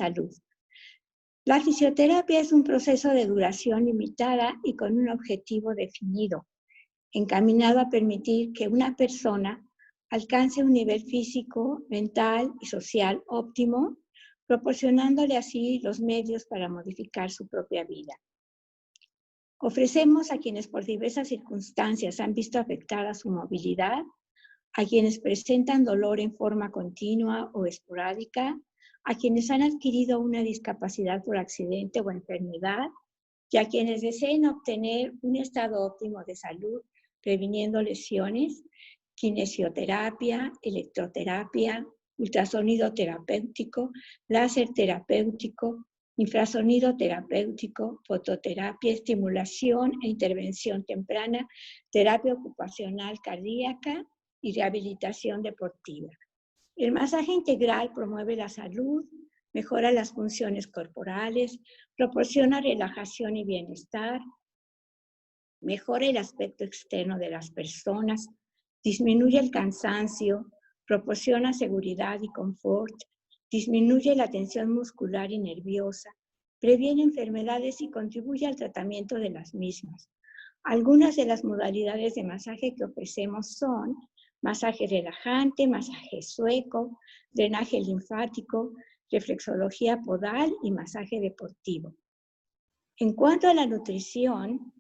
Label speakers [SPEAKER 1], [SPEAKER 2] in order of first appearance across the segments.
[SPEAKER 1] salud. La fisioterapia es un proceso de duración limitada y con un objetivo definido, encaminado a permitir que una persona alcance un nivel físico, mental y social óptimo, proporcionándole así los medios para modificar su propia vida. Ofrecemos a quienes por diversas circunstancias han visto afectada su movilidad, a quienes presentan dolor en forma continua o esporádica, a quienes han adquirido una discapacidad por accidente o enfermedad, y a quienes deseen obtener un estado óptimo de salud, previniendo lesiones, kinesioterapia, electroterapia, ultrasonido terapéutico, láser terapéutico, infrasonido terapéutico, fototerapia, estimulación e intervención temprana, terapia ocupacional cardíaca y rehabilitación deportiva. El masaje integral promueve la salud, mejora las funciones corporales, proporciona relajación y bienestar, mejora el aspecto externo de las personas, disminuye el cansancio, proporciona seguridad y confort, disminuye la tensión muscular y nerviosa, previene enfermedades y contribuye al tratamiento de las mismas. Algunas de las modalidades de masaje que ofrecemos son masaje relajante, masaje sueco, drenaje linfático, reflexología podal y masaje deportivo. En cuanto a la nutrición,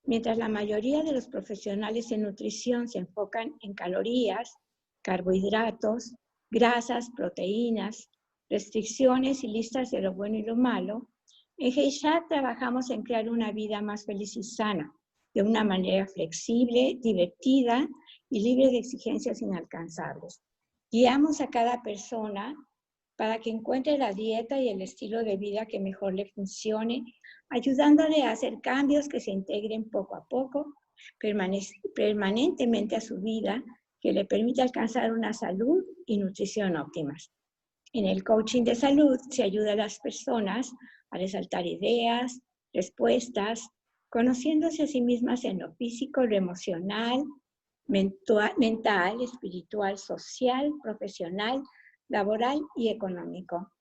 [SPEAKER 1] mientras la mayoría de los profesionales en nutrición se enfocan en calorías, carbohidratos, grasas, proteínas, restricciones y listas de lo bueno y lo malo, en Geisha trabajamos en crear una vida más feliz y sana, de una manera flexible, divertida y libre de exigencias inalcanzables. Guiamos a cada persona para que encuentre la dieta y el estilo de vida que mejor le funcione, ayudándole a hacer cambios que se integren poco a poco, permanentemente a su vida, que le permita alcanzar una salud y nutrición óptimas. En el coaching de salud se ayuda a las personas a resaltar ideas, respuestas, conociéndose a sí mismas en lo físico, lo emocional, mental, espiritual, social, profesional, laboral y económico.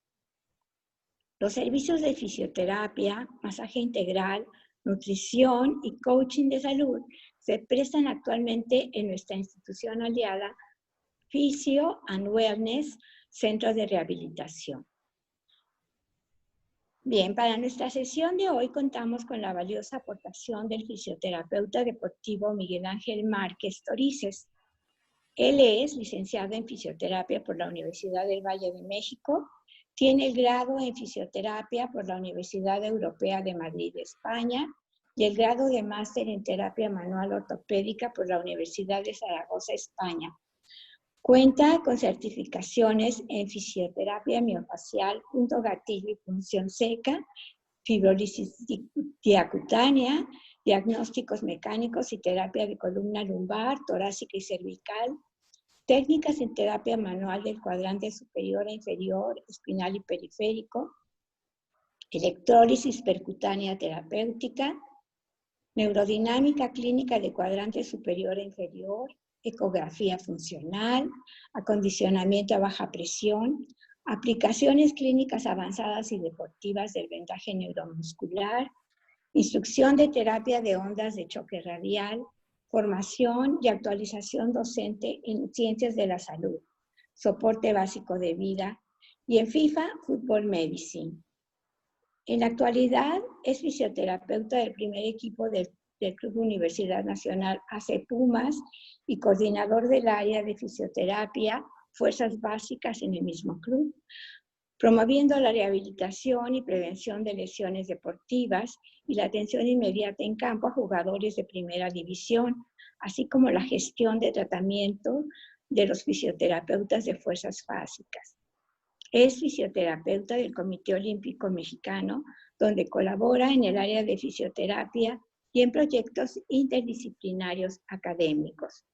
[SPEAKER 1] Los servicios de fisioterapia, masaje integral, nutrición y coaching de salud se prestan actualmente en nuestra institución aliada Physio and Wellness, Centro de Rehabilitación. Bien, para nuestra sesión de hoy contamos con la valiosa aportación del fisioterapeuta deportivo Miguel Ángel Márquez Torices. Él es licenciado en fisioterapia por la Universidad del Valle de México, tiene el grado en fisioterapia por la Universidad Europea de Madrid, España, y el grado de máster en terapia manual ortopédica por la Universidad de Zaragoza, España. Cuenta con certificaciones en fisioterapia miofacial, punto gatillo y punción seca, fibrólisis diacutánea, diagnósticos mecánicos y terapia de columna lumbar, torácica y cervical, técnicas en terapia manual del cuadrante superior e inferior, espinal y periférico, electrólisis percutánea terapéutica, neurodinámica clínica de cuadrante superior e inferior, ecografía funcional, acondicionamiento a baja presión, aplicaciones clínicas avanzadas y deportivas del vendaje neuromuscular, instrucción de terapia de ondas de choque radial, formación y actualización docente en ciencias de la salud, soporte básico de vida y en FIFA Football Medicine. En la actualidad es fisioterapeuta del primer equipo del Club Universidad Nacional AC Pumas y coordinador del área de fisioterapia, fuerzas básicas en el mismo club, promoviendo la rehabilitación y prevención de lesiones deportivas y la atención inmediata en campo a jugadores de primera división, así como la gestión de tratamiento de los fisioterapeutas de fuerzas básicas. Es fisioterapeuta del Comité Olímpico Mexicano, donde colabora en el área de fisioterapia y en proyectos interdisciplinarios académicos.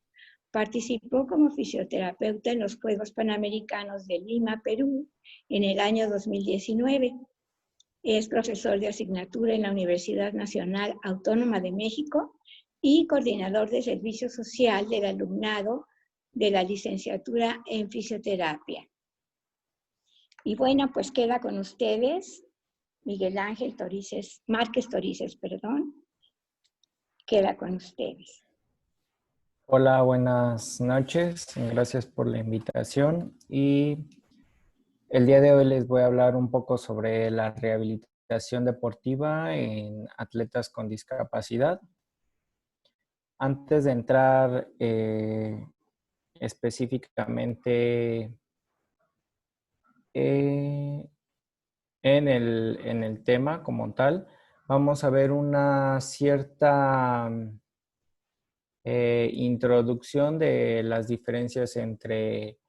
[SPEAKER 1] Participó como fisioterapeuta en los Juegos Panamericanos de Lima, Perú, en el año 2019. Es profesor de asignatura en la Universidad Nacional Autónoma de México y coordinador de servicio social del alumnado de la licenciatura en fisioterapia. Y bueno, pues queda con ustedes Miguel Ángel Márquez Torices, perdón, queda con ustedes.
[SPEAKER 2] Hola, buenas noches. Gracias por la invitación. Y el día de hoy les voy a hablar un poco sobre la rehabilitación deportiva en atletas con discapacidad. Antes de entrar específicamente eh, en el tema como tal, vamos a ver una cierta introducción de las diferencias entre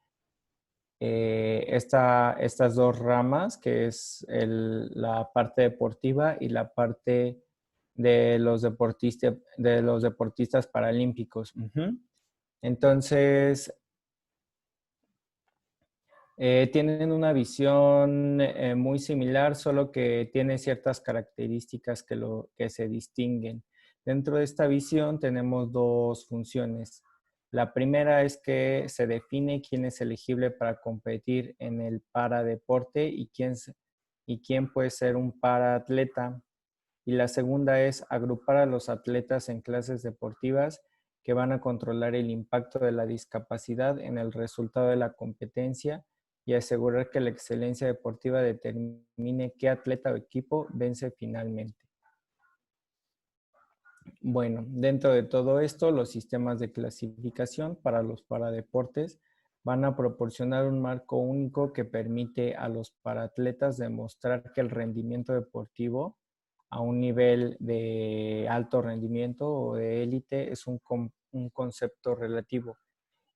[SPEAKER 2] estas dos ramas, que es la parte deportiva y la parte de los deportistas paralímpicos. Ujú. Entonces, tienen una visión muy similar, solo que tiene ciertas características que se distinguen. Dentro de esta visión tenemos dos funciones. La primera es que se define quién es elegible para competir en el paradeporte y quién puede ser un paraatleta. Y la segunda es agrupar a los atletas en clases deportivas que van a controlar el impacto de la discapacidad en el resultado de la competencia y asegurar que la excelencia deportiva determine qué atleta o equipo vence finalmente. Bueno, dentro de todo esto, los sistemas de clasificación para los paradeportes van a proporcionar un marco único que permite a los paraatletas demostrar que el rendimiento deportivo a un nivel de alto rendimiento o de élite es un concepto relativo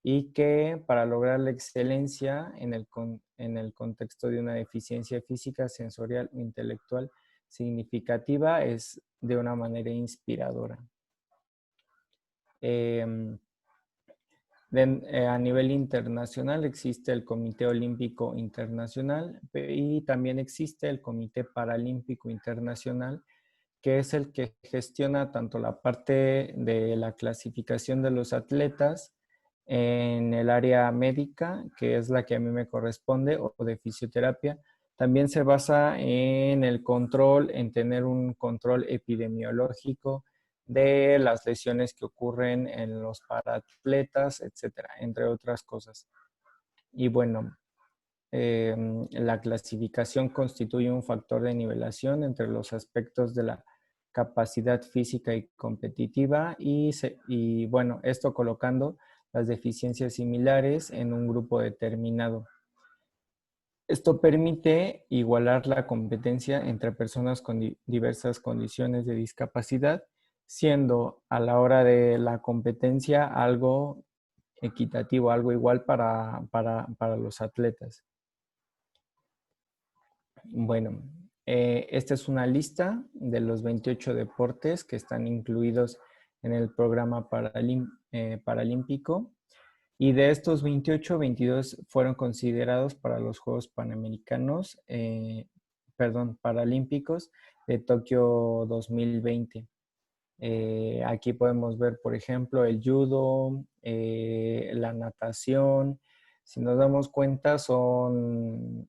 [SPEAKER 2] y que para lograr la excelencia en el contexto de una deficiencia física, sensorial o intelectual significativa es de una manera inspiradora. A nivel internacional existe el Comité Olímpico Internacional y también existe el Comité Paralímpico Internacional, que es el que gestiona tanto la parte de la clasificación de los atletas en el área médica, que es la que a mí me corresponde, o de fisioterapia. También se basa en el control, en tener un control epidemiológico de las lesiones que ocurren en los paratletas, etcétera, entre otras cosas. Y bueno, la clasificación constituye un factor de nivelación entre los aspectos de la capacidad física y competitiva y bueno, esto colocando las deficiencias similares en un grupo determinado. Esto permite igualar la competencia entre personas con diversas condiciones de discapacidad, siendo a la hora de la competencia algo equitativo, algo igual para los atletas. Bueno, esta es una lista de los 28 deportes que están incluidos en el programa paralímpico. Y de estos 28, 22 fueron considerados para los Juegos Panamericanos, Paralímpicos de Tokio 2020. Aquí podemos ver, por ejemplo, el judo, la natación. Si nos damos cuenta, son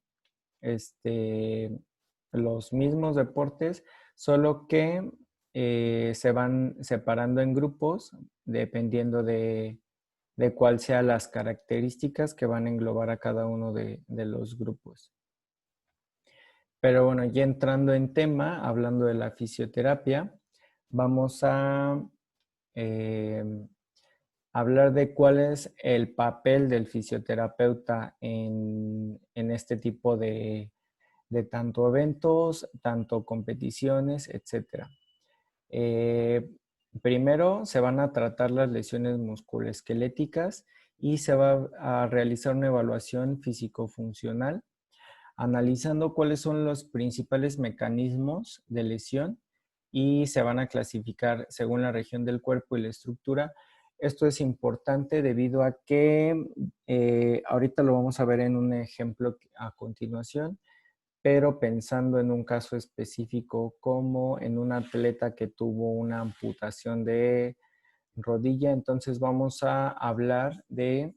[SPEAKER 2] los mismos deportes, solo que se van separando en grupos dependiendo de cuál sean las características que van a englobar a cada uno de los grupos. Pero bueno, ya entrando en tema, hablando de la fisioterapia, vamos a hablar de cuál es el papel del fisioterapeuta en este tipo de tanto eventos, tanto competiciones, etc. Primero se van a tratar las lesiones musculoesqueléticas y se va a realizar una evaluación físico-funcional, analizando cuáles son los principales mecanismos de lesión y se van a clasificar según la región del cuerpo y la estructura. Esto es importante debido a que ahorita lo vamos a ver en un ejemplo a continuación, pero pensando en un caso específico como en un atleta que tuvo una amputación de rodilla, entonces vamos a hablar de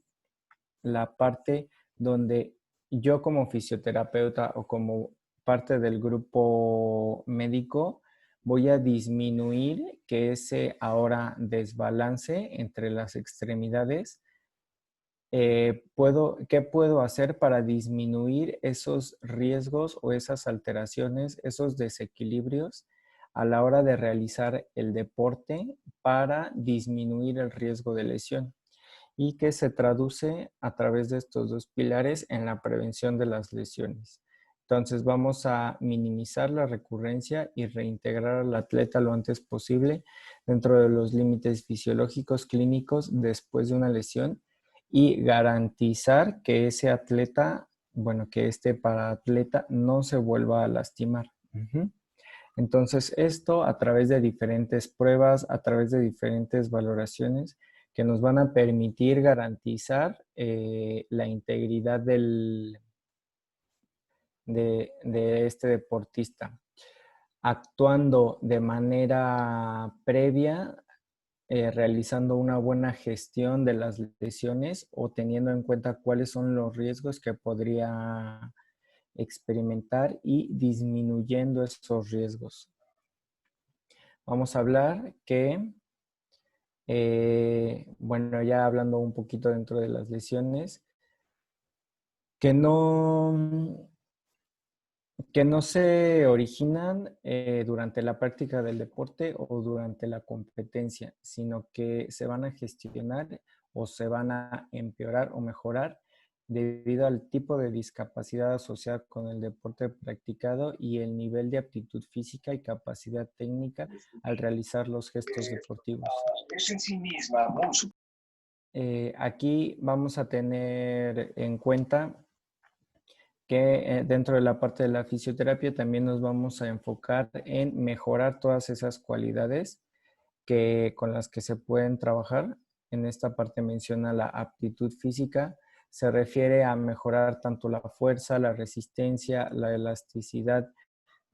[SPEAKER 2] la parte donde yo como fisioterapeuta o como parte del grupo médico, voy a disminuir que ese ahora desbalance entre las extremidades. ¿Qué puedo hacer para disminuir esos riesgos o esas alteraciones, esos desequilibrios a la hora de realizar el deporte para disminuir el riesgo de lesión? Y que se traduce a través de estos dos pilares en la prevención de las lesiones. Entonces vamos a minimizar la recurrencia y reintegrar al atleta lo antes posible dentro de los límites fisiológicos clínicos después de una lesión y garantizar que ese atleta, bueno, que este paraatleta no se vuelva a lastimar. Entonces, esto a través de diferentes pruebas, a través de diferentes valoraciones que nos van a permitir garantizar la integridad de este deportista. Actuando de manera previa, realizando una buena gestión de las lesiones o teniendo en cuenta cuáles son los riesgos que podría experimentar y disminuyendo esos riesgos. Vamos a hablar que, bueno, ya hablando un poquito dentro de las lesiones, que no se originan durante la práctica del deporte o durante la competencia, sino que se van a gestionar o se van a empeorar o mejorar debido al tipo de discapacidad asociada con el deporte practicado y el nivel de aptitud física y capacidad técnica al realizar los gestos deportivos.
[SPEAKER 3] Es en sí misma muy...
[SPEAKER 2] Aquí vamos a tener en cuenta que dentro de la parte de la fisioterapia también nos vamos a enfocar en mejorar todas esas cualidades con las que se pueden trabajar. En esta parte menciona la aptitud física, se refiere a mejorar tanto la fuerza, la resistencia, la elasticidad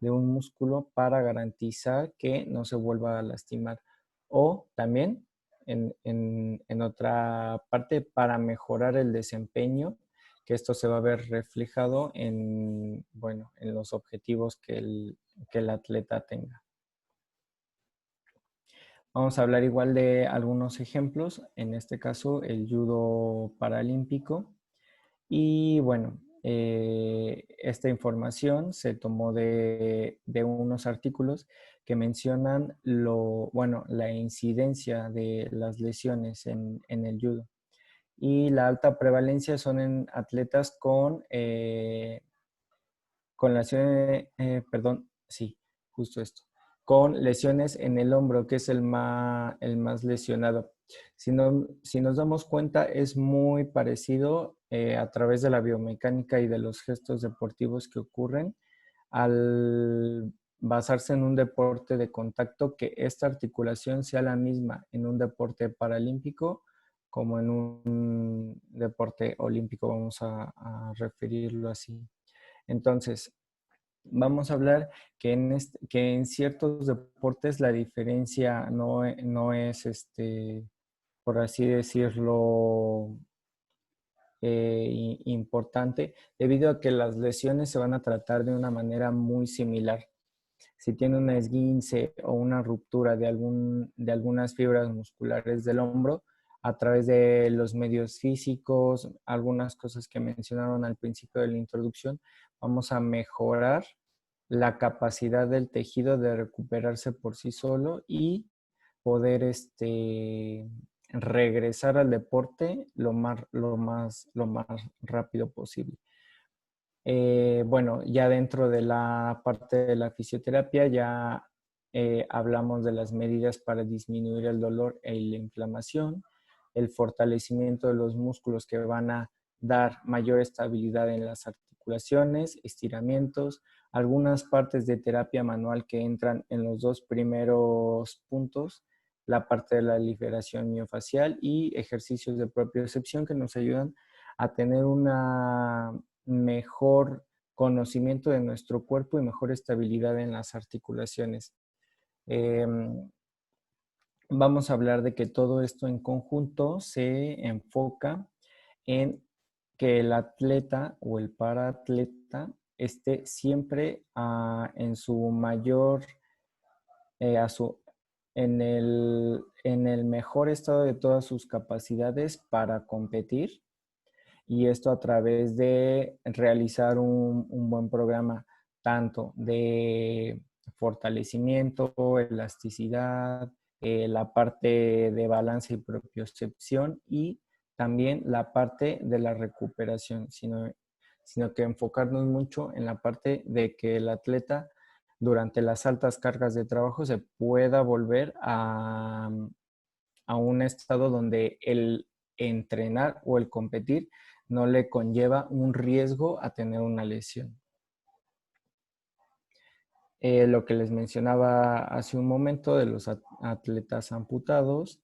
[SPEAKER 2] de un músculo para garantizar que no se vuelva a lastimar. O también, en otra parte, para mejorar el desempeño, que esto se va a ver reflejado en, bueno, en los objetivos que el atleta tenga. Vamos a hablar igual de algunos ejemplos, en este caso el judo paralímpico. Y bueno, esta información se tomó de unos artículos que mencionan la incidencia de las lesiones en el judo. Y la alta prevalencia son en atletas con lesiones, justo esto, con lesiones en el hombro, que es el más lesionado. Si nos damos cuenta, es muy parecido a través de la biomecánica y de los gestos deportivos que ocurren al basarse en un deporte de contacto, que esta articulación sea la misma en un deporte paralímpico como en un deporte olímpico, vamos a referirlo así. Entonces, vamos a hablar que en ciertos deportes la diferencia no es, por así decirlo, importante, debido a que las lesiones se van a tratar de una manera muy similar. Si tiene una esguince o una ruptura de algunas fibras musculares del hombro, a través de los medios físicos, algunas cosas que mencionaron al principio de la introducción, vamos a mejorar la capacidad del tejido de recuperarse por sí solo y poder regresar al deporte lo más rápido posible. Bueno, ya dentro de la parte de la fisioterapia ya hablamos de las medidas para disminuir el dolor y la inflamación, el fortalecimiento de los músculos que van a dar mayor estabilidad en las articulaciones, estiramientos, algunas partes de terapia manual que entran en los dos primeros puntos, la parte de la liberación miofacial y ejercicios de propiocepción que nos ayudan a tener una mejor conocimiento de nuestro cuerpo y mejor estabilidad en las articulaciones. Vamos a hablar de que todo esto en conjunto se enfoca en que el atleta o el paraatleta esté siempre en su mayor, a su, en el mejor estado de todas sus capacidades para competir, y esto a través de realizar un buen programa tanto de fortalecimiento, elasticidad, la parte de balance y propiocepción y también la parte de la recuperación, sino que enfocarnos mucho en la parte de que el atleta durante las altas cargas de trabajo se pueda volver a un estado donde el entrenar o el competir no le conlleva un riesgo a tener una lesión. Lo que les mencionaba hace un momento de los atletas amputados,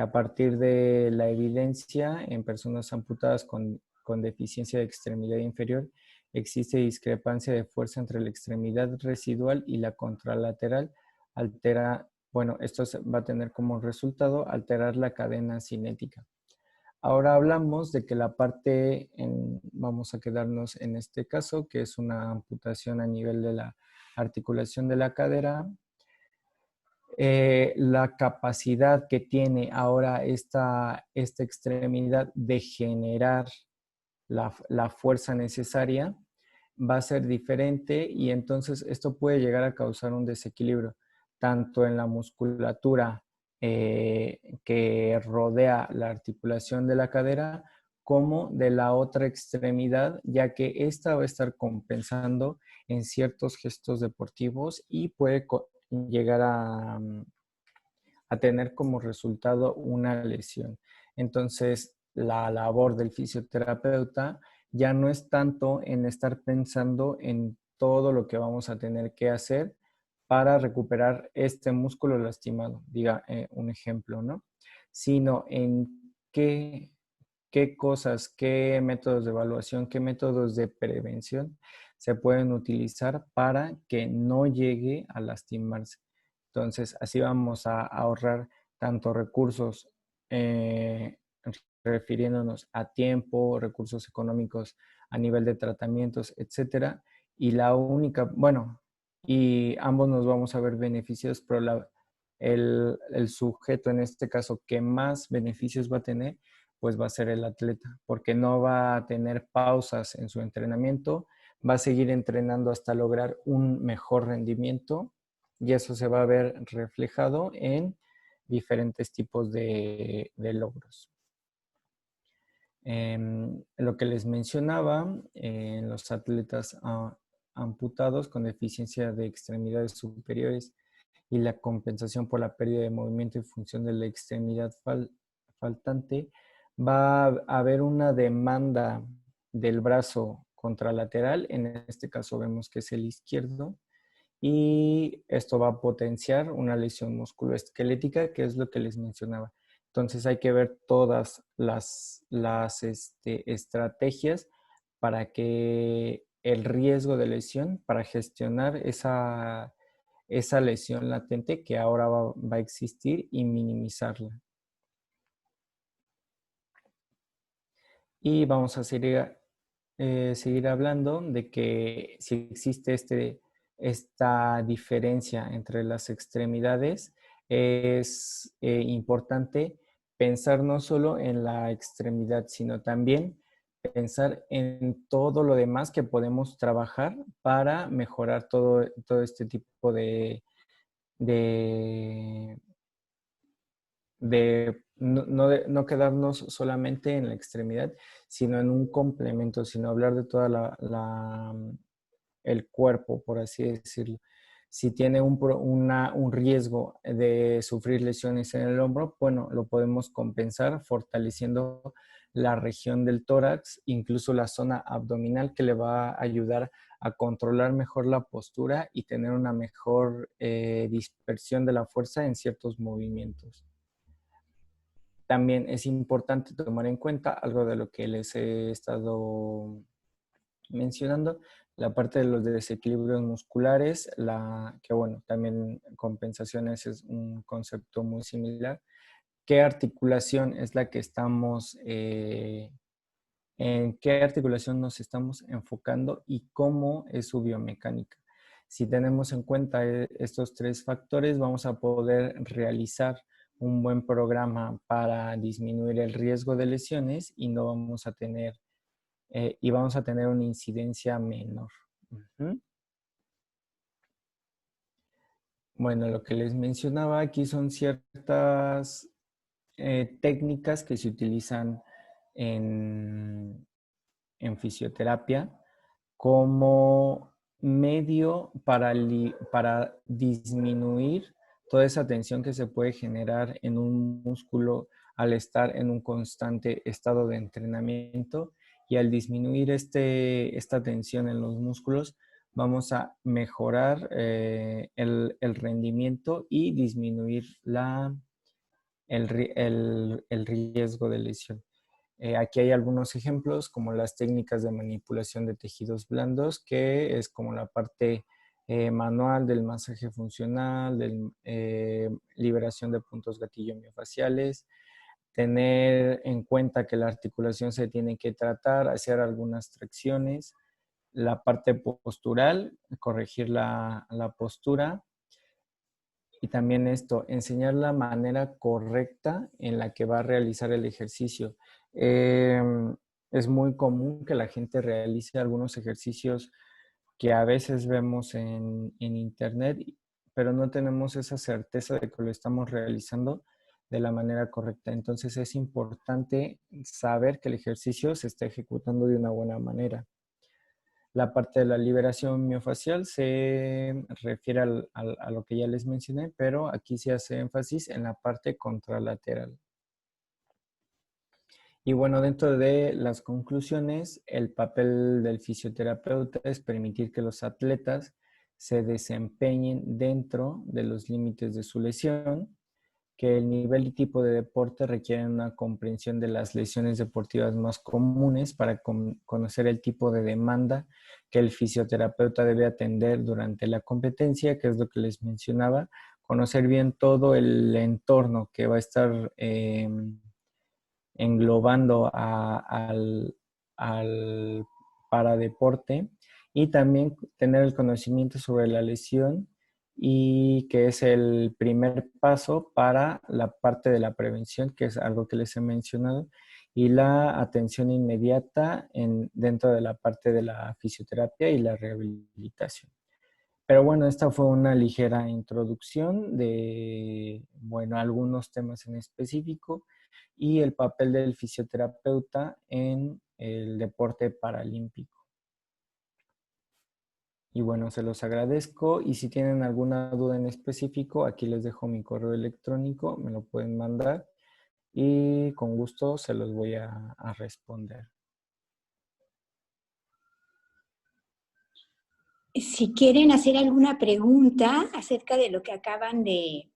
[SPEAKER 2] a partir de la evidencia en personas amputadas con deficiencia de extremidad inferior, existe discrepancia de fuerza entre la extremidad residual y la contralateral. Bueno, esto va a tener como resultado alterar la cadena cinética. Ahora hablamos de que la parte, vamos a quedarnos en este caso, que es una amputación a nivel de la articulación de la cadera. La capacidad que tiene ahora esta extremidad de generar la fuerza necesaria va a ser diferente, y entonces esto puede llegar a causar un desequilibrio tanto en la musculatura que rodea la articulación de la cadera como de la otra extremidad, ya que esta va a estar compensando en ciertos gestos deportivos y puede llegar a tener como resultado una lesión. Entonces, la labor del fisioterapeuta ya no es tanto en estar pensando en todo lo que vamos a tener que hacer para recuperar este músculo lastimado, diga un ejemplo, ¿no? Sino en qué cosas, qué métodos de evaluación, qué métodos de prevención se pueden utilizar para que no llegue a lastimarse. Entonces, así vamos a ahorrar tanto recursos refiriéndonos a tiempo, recursos económicos a nivel de tratamientos, etcétera. Y la única, bueno, y ambos nos vamos a ver beneficios, pero el sujeto en este caso que más beneficios va a tener, pues va a ser el atleta, porque no va a tener pausas en su entrenamiento, va a seguir entrenando hasta lograr un mejor rendimiento, y eso se va a ver reflejado en diferentes tipos de logros. Lo que les mencionaba, en los atletas amputados con deficiencia de extremidades superiores y la compensación por la pérdida de movimiento y función de la extremidad faltante, va a haber una demanda del brazo contralateral, en este caso vemos que es el izquierdo, y esto va a potenciar una lesión musculoesquelética, que es lo que les mencionaba. Entonces hay que ver todas las estrategias para que el riesgo de lesión, para gestionar esa lesión latente que ahora va a existir y minimizarla. Y vamos a seguir hablando de que si existe esta diferencia entre las extremidades, es importante pensar no solo en la extremidad, sino también pensar en todo lo demás que podemos trabajar para mejorar todo este tipo de no quedarnos solamente en la extremidad, sino en un complemento, sino hablar de toda el cuerpo, por así decirlo. Si tiene un riesgo de sufrir lesiones en el hombro, bueno, lo podemos compensar fortaleciendo la región del tórax, incluso la zona abdominal, que le va a ayudar a controlar mejor la postura y tener una mejor dispersión de la fuerza en ciertos movimientos. También es importante tomar en cuenta algo de lo que les he estado mencionando, la parte de los desequilibrios musculares, que bueno, también compensaciones es un concepto muy similar. ¿Qué articulación es la que estamos en qué articulación nos estamos enfocando y cómo es su biomecánica. Si tenemos en cuenta estos tres factores, vamos a poder realizar un buen programa para disminuir el riesgo de lesiones y no vamos a tener, vamos a tener una incidencia menor. Bueno, lo que les mencionaba aquí son ciertas técnicas que se utilizan en fisioterapia como medio para disminuir toda esa tensión que se puede generar en un músculo al estar en un constante estado de entrenamiento, y al disminuir esta tensión en los músculos vamos a mejorar el rendimiento y disminuir el riesgo de lesión. Aquí hay algunos ejemplos como las técnicas de manipulación de tejidos blandos, que es como la parte manual del masaje funcional, de liberación de puntos gatillo miofaciales, tener en cuenta que la articulación se tiene que tratar, hacer algunas tracciones, la parte postural, corregir la postura, y también enseñar la manera correcta en la que va a realizar el ejercicio. Es muy común que la gente realice algunos ejercicios que a veces vemos en internet, pero no tenemos esa certeza de que lo estamos realizando de la manera correcta. Entonces es importante saber que el ejercicio se está ejecutando de una buena manera. La parte de la liberación miofacial se refiere a lo que ya les mencioné, pero aquí se hace énfasis en la parte contralateral. Y bueno, dentro de las conclusiones, el papel del fisioterapeuta es permitir que los atletas se desempeñen dentro de los límites de su lesión, que el nivel y tipo de deporte requieren una comprensión de las lesiones deportivas más comunes para conocer el tipo de demanda que el fisioterapeuta debe atender durante la competencia, que es lo que les mencionaba, conocer bien todo el entorno que va a estar englobando al paradeporte, y también tener el conocimiento sobre la lesión, y que es el primer paso para la parte de la prevención, que es algo que les he mencionado, y la atención inmediata dentro de la parte de la fisioterapia y la rehabilitación. Pero bueno, esta fue una ligera introducción de, bueno, algunos temas en específico y el papel del fisioterapeuta en el deporte paralímpico. Y bueno, se los agradezco, y si tienen alguna duda en específico, aquí les dejo mi correo electrónico, me lo pueden mandar y con gusto se los voy a responder.
[SPEAKER 1] Si quieren hacer alguna pregunta acerca de lo que acaban de...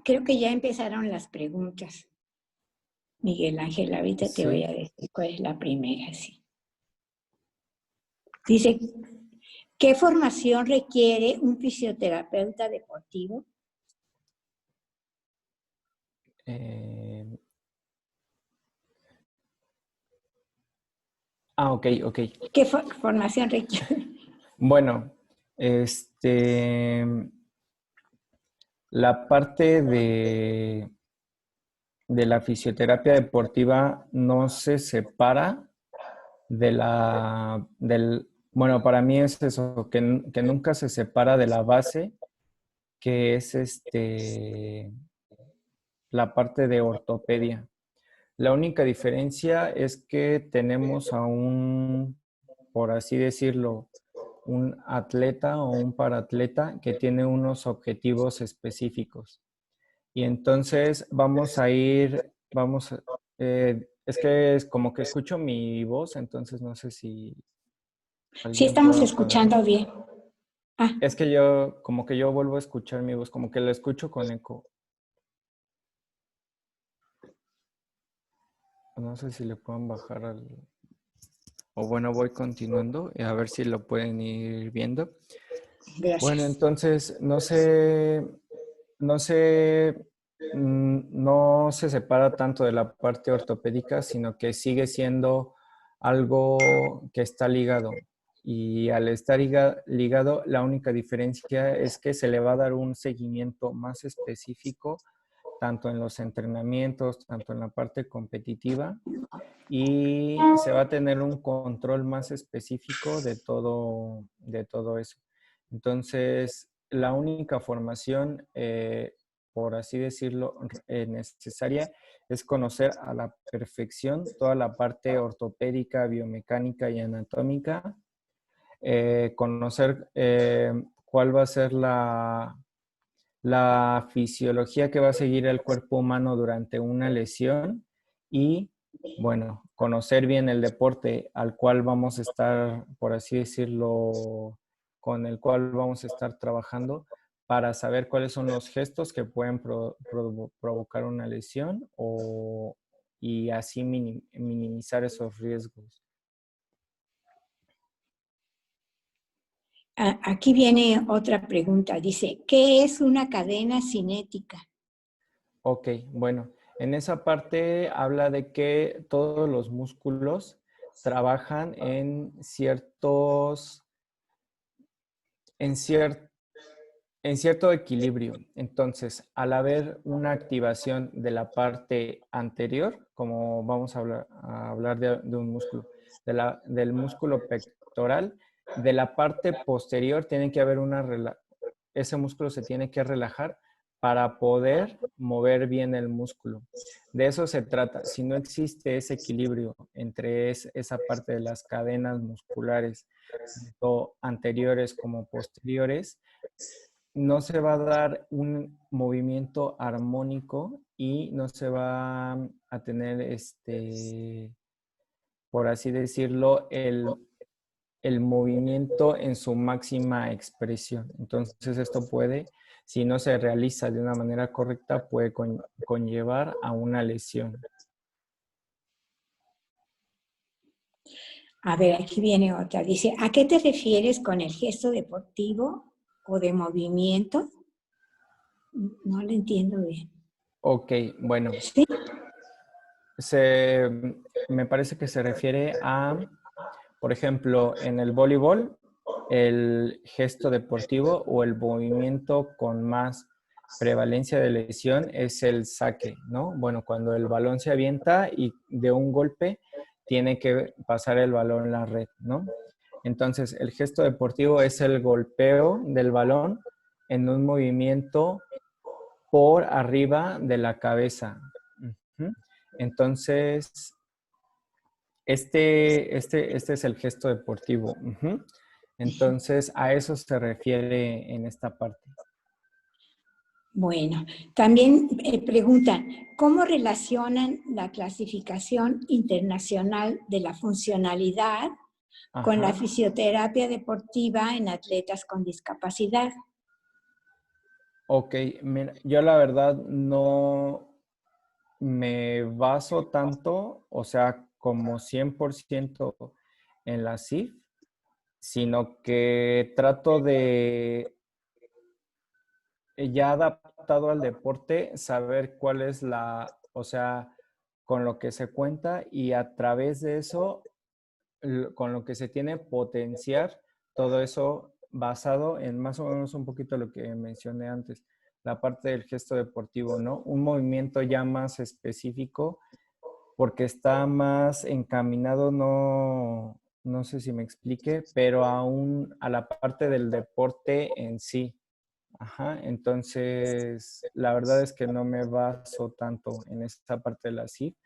[SPEAKER 1] creo que ya empezaron las preguntas. Miguel Ángel, ahorita
[SPEAKER 2] Sí.
[SPEAKER 1] te voy a decir cuál es la primera, sí. Dice, ¿qué formación requiere un fisioterapeuta deportivo?
[SPEAKER 2] Ok.
[SPEAKER 1] ¿Qué formación requiere?
[SPEAKER 2] Bueno, la parte de la fisioterapia deportiva no se separa bueno, para mí es eso, que nunca se separa de la base, que es la parte de ortopedia. La única diferencia es que tenemos a por así decirlo, un atleta o un paratleta que tiene unos objetivos específicos. Y entonces es que es como que escucho mi voz, entonces no sé si
[SPEAKER 1] Sí,
[SPEAKER 2] alguien
[SPEAKER 1] estamos
[SPEAKER 2] puede apagar.
[SPEAKER 1] escuchando bien.
[SPEAKER 2] Es que como que yo vuelvo a escuchar mi voz, como que la escucho con eco. No sé si le pueden bajar o bueno, voy continuando a ver si lo pueden ir viendo.
[SPEAKER 1] Gracias.
[SPEAKER 2] Bueno, entonces, no sé no se separa tanto de la parte ortopédica, sino que sigue siendo algo que está ligado. Y al estar ligado, la única diferencia es que se le va a dar un seguimiento más específico, tanto en los entrenamientos, tanto en la parte competitiva, y se va a tener un control más específico de todo eso. Entonces, la única formación, por así decirlo, necesaria es conocer a la perfección toda la parte ortopédica, biomecánica y anatómica, conocer cuál va a ser la fisiología que va a seguir el cuerpo humano durante una lesión y, bueno, conocer bien el deporte al cual vamos a estar, por así decirlo, con el cual vamos a estar trabajando para saber cuáles son los gestos que pueden provocar una lesión y así minimizar esos riesgos.
[SPEAKER 1] Aquí viene otra pregunta. Dice, ¿qué es una cadena cinética?
[SPEAKER 2] Ok, bueno, en esa parte habla de que todos los músculos trabajan en cierto equilibrio. Entonces, al haber una activación de la parte anterior, como vamos a hablar de un músculo, del músculo pectoral, de la parte posterior tiene que haber ese músculo se tiene que relajar para poder mover bien el músculo. De eso se trata. Si no existe ese equilibrio entre esa parte de las cadenas musculares, tanto anteriores como posteriores, no se va a dar un movimiento armónico y no se va a tener, por así decirlo, el movimiento en su máxima expresión. Entonces esto puede, si no se realiza de una manera correcta, puede conllevar a una lesión.
[SPEAKER 1] A ver, aquí viene otra. Dice, ¿a qué te refieres con el gesto deportivo o de movimiento? No lo entiendo bien.
[SPEAKER 2] Ok, bueno.
[SPEAKER 1] ¿Sí?
[SPEAKER 2] Me parece que se refiere a, por ejemplo, en el voleibol, el gesto deportivo o el movimiento con más prevalencia de lesión es el saque, ¿no? Bueno, cuando el balón se avienta y de un golpe tiene que pasar el balón en la red, ¿no? Entonces, el gesto deportivo es el golpeo del balón en un movimiento por arriba de la cabeza. Ujú. Entonces, este es el gesto deportivo. Ujú. Entonces, a eso se refiere en esta parte.
[SPEAKER 1] Bueno, también preguntan, ¿cómo relacionan la clasificación internacional de la funcionalidad con la
[SPEAKER 2] Ajá.
[SPEAKER 1] fisioterapia deportiva en atletas con discapacidad?
[SPEAKER 2] Ok, mira, yo la verdad no me baso tanto, o sea, como 100% en la CIF, sino que trato de, ya adaptado al deporte, saber cuál es o sea, con lo que se cuenta y a través de eso, con lo que se tiene, potenciar todo eso basado en más o menos un poquito lo que mencioné antes, la parte del gesto deportivo, ¿no? Un movimiento ya más específico porque está más encaminado, no sé si me explique, pero aún a la parte del deporte en sí. Ajá, entonces la verdad es que no me baso tanto en esta parte de la CIF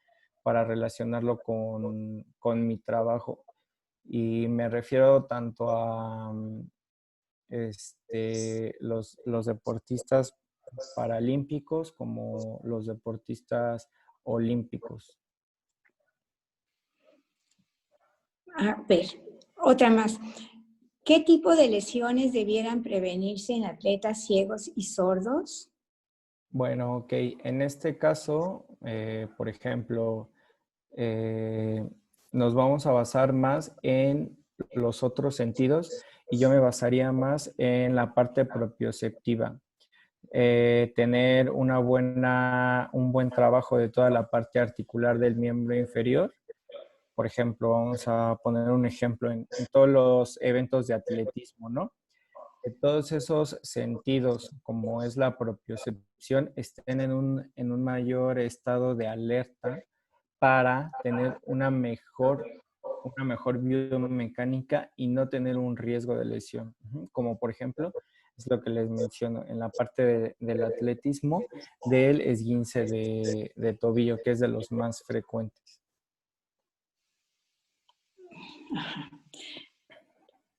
[SPEAKER 2] para relacionarlo con mi trabajo. Y me refiero tanto a los deportistas paralímpicos como los deportistas olímpicos.
[SPEAKER 1] A ver, otra más. ¿Qué tipo de lesiones debieran prevenirse en atletas ciegos y sordos?
[SPEAKER 2] Bueno, ok. En este caso, por ejemplo, eh, nos vamos a basar más en los otros sentidos y yo me basaría más en la parte propioceptiva. tener un buen trabajo de toda la parte articular del miembro inferior. Por ejemplo, vamos a poner un ejemplo en todos los eventos de atletismo, ¿no? Que todos esos sentidos, como es la propiocepción, estén en un mayor estado de alerta para tener una mejor biomecánica y no tener un riesgo de lesión. Como por ejemplo, es lo que les menciono en la parte del atletismo, del esguince de tobillo, que es de los más frecuentes.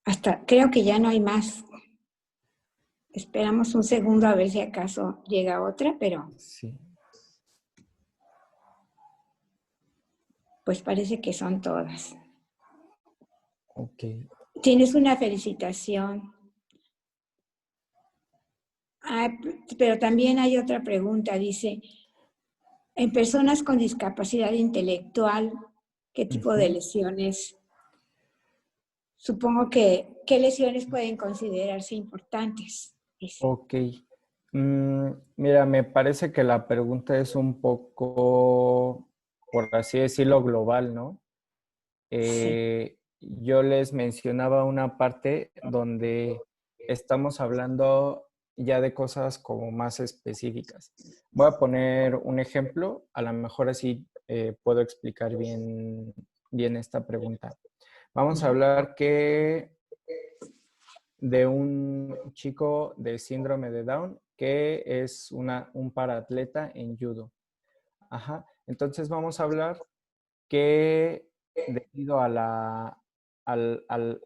[SPEAKER 1] Hasta creo que ya no hay más. Esperamos un segundo a ver si acaso llega otra, pero
[SPEAKER 2] Sí.
[SPEAKER 1] pues parece que son todas.
[SPEAKER 2] Ok.
[SPEAKER 1] Tienes una felicitación. Ah, pero también hay otra pregunta, dice, en personas con discapacidad intelectual, ¿qué tipo de lesiones? Supongo que, ¿qué lesiones pueden considerarse importantes? Dice.
[SPEAKER 2] Ok. Mira, me parece que la pregunta es un poco, por así decirlo, global, ¿no?
[SPEAKER 1] Sí.
[SPEAKER 2] Yo les mencionaba una parte donde estamos hablando ya de cosas como más específicas. Voy a poner un ejemplo, a lo mejor así puedo explicar bien esta pregunta. Vamos a hablar de un chico de síndrome de Down que es un paraatleta en judo. Ajá. Entonces vamos a hablar que debido a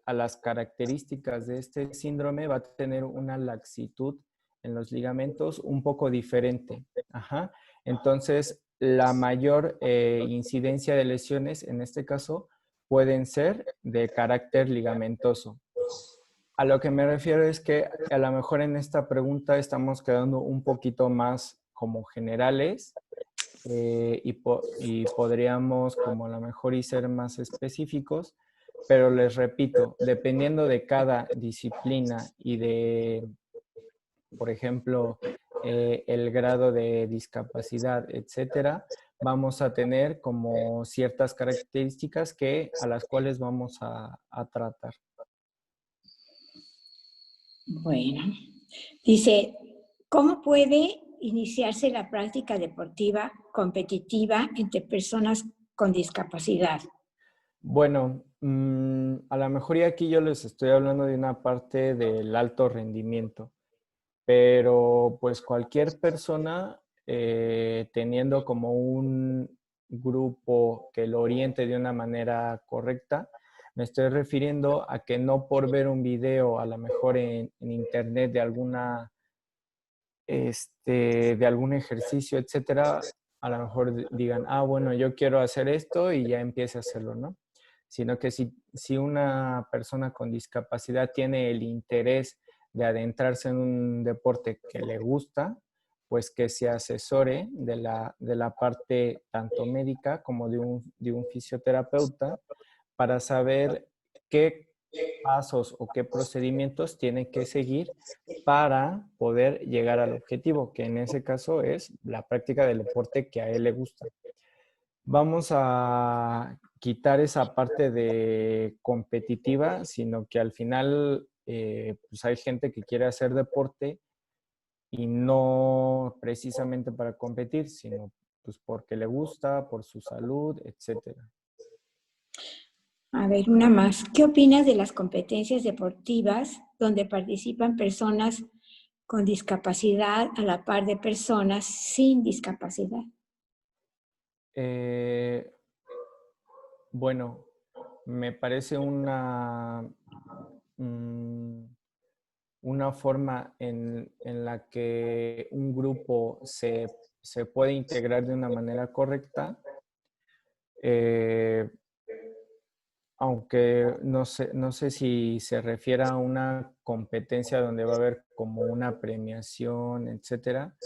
[SPEAKER 2] las características de este síndrome va a tener una laxitud en los ligamentos un poco diferente. Ajá. Entonces, la mayor incidencia de lesiones en este caso pueden ser de carácter ligamentoso. A lo que me refiero es que a lo mejor en esta pregunta estamos quedando un poquito más como generales y podríamos como a lo mejor y ser más específicos, pero les repito, dependiendo de cada disciplina y de, por ejemplo, el grado de discapacidad, etcétera, vamos a tener como ciertas características a las cuales vamos a tratar.
[SPEAKER 1] Bueno, dice, ¿cómo puede iniciarse la práctica deportiva competitiva entre personas con discapacidad?
[SPEAKER 2] Bueno, a lo mejor y aquí yo les estoy hablando de una parte del alto rendimiento, pero pues cualquier persona teniendo como un grupo que lo oriente de una manera correcta, me estoy refiriendo a que no por ver un video a lo mejor en internet de algún ejercicio, etcétera, a lo mejor digan, bueno, yo quiero hacer esto y ya empiece a hacerlo, ¿no? Sino que si una persona con discapacidad tiene el interés de adentrarse en un deporte que le gusta, pues que se asesore de la parte tanto médica como de un fisioterapeuta para saber qué pasos o qué procedimientos tiene que seguir para poder llegar al objetivo, que en ese caso es la práctica del deporte que a él le gusta. Vamos a quitar esa parte de competitiva, sino que al final pues hay gente que quiere hacer deporte y no precisamente para competir, sino pues porque le gusta, por su salud, etcétera.
[SPEAKER 1] A ver, una más. ¿Qué opinas de las competencias deportivas donde participan personas con discapacidad a la par de personas sin discapacidad?
[SPEAKER 2] Bueno, me parece una forma en la que un grupo se puede integrar de una manera correcta, aunque no sé si se refiere a una competencia donde va a haber como una premiación, etcétera.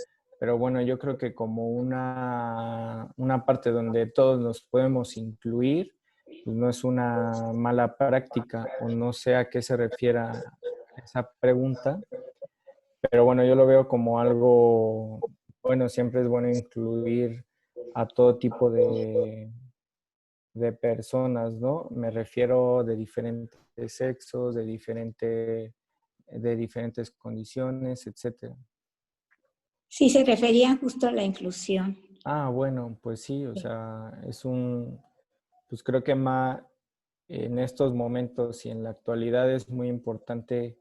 [SPEAKER 2] Pero bueno, yo creo que como una parte donde todos nos podemos incluir, pues no es una mala práctica, o no sé a qué se refiera esa pregunta, Pero bueno, yo lo veo como algo, bueno, siempre es bueno incluir a todo tipo de personas, ¿no? Me refiero de diferentes sexos, de diferentes condiciones, etcétera.
[SPEAKER 1] Sí, se refería justo a la inclusión.
[SPEAKER 2] Ah, bueno, pues sí, o sea, pues creo que más en estos momentos y en la actualidad es muy importante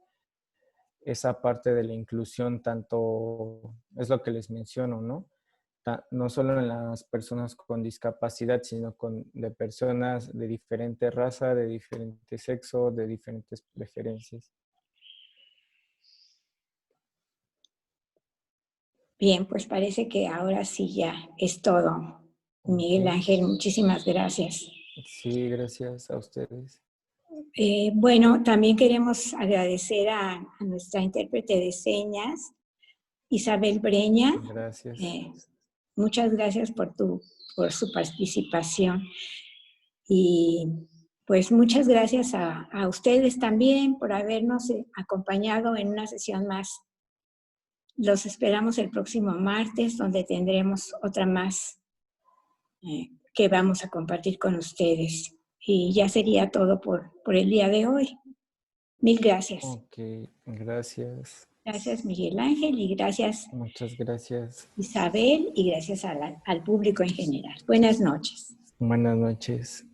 [SPEAKER 2] esa parte de la inclusión, tanto es lo que les menciono, ¿no? No solo en las personas con discapacidad, sino de personas de diferente raza, de diferente sexo, de diferentes preferencias.
[SPEAKER 1] Bien, pues parece que ahora sí ya es todo.
[SPEAKER 2] Ok.
[SPEAKER 1] Miguel Ángel, muchísimas gracias.
[SPEAKER 2] Sí, gracias a ustedes.
[SPEAKER 1] Bueno, también queremos agradecer a nuestra intérprete de señas, Isabel Breña.
[SPEAKER 2] Gracias.
[SPEAKER 1] Eh, muchas gracias por su participación. Y pues muchas gracias a ustedes también por habernos acompañado en una sesión más. Los esperamos el próximo martes, donde tendremos otra más que vamos a compartir con ustedes. Y ya sería todo por el día de hoy. Mil gracias.
[SPEAKER 2] Ok, gracias.
[SPEAKER 1] Gracias, Miguel Ángel, y gracias,
[SPEAKER 2] Muchas gracias.
[SPEAKER 1] Isabel, y gracias al público en general. Buenas noches.
[SPEAKER 2] Buenas noches.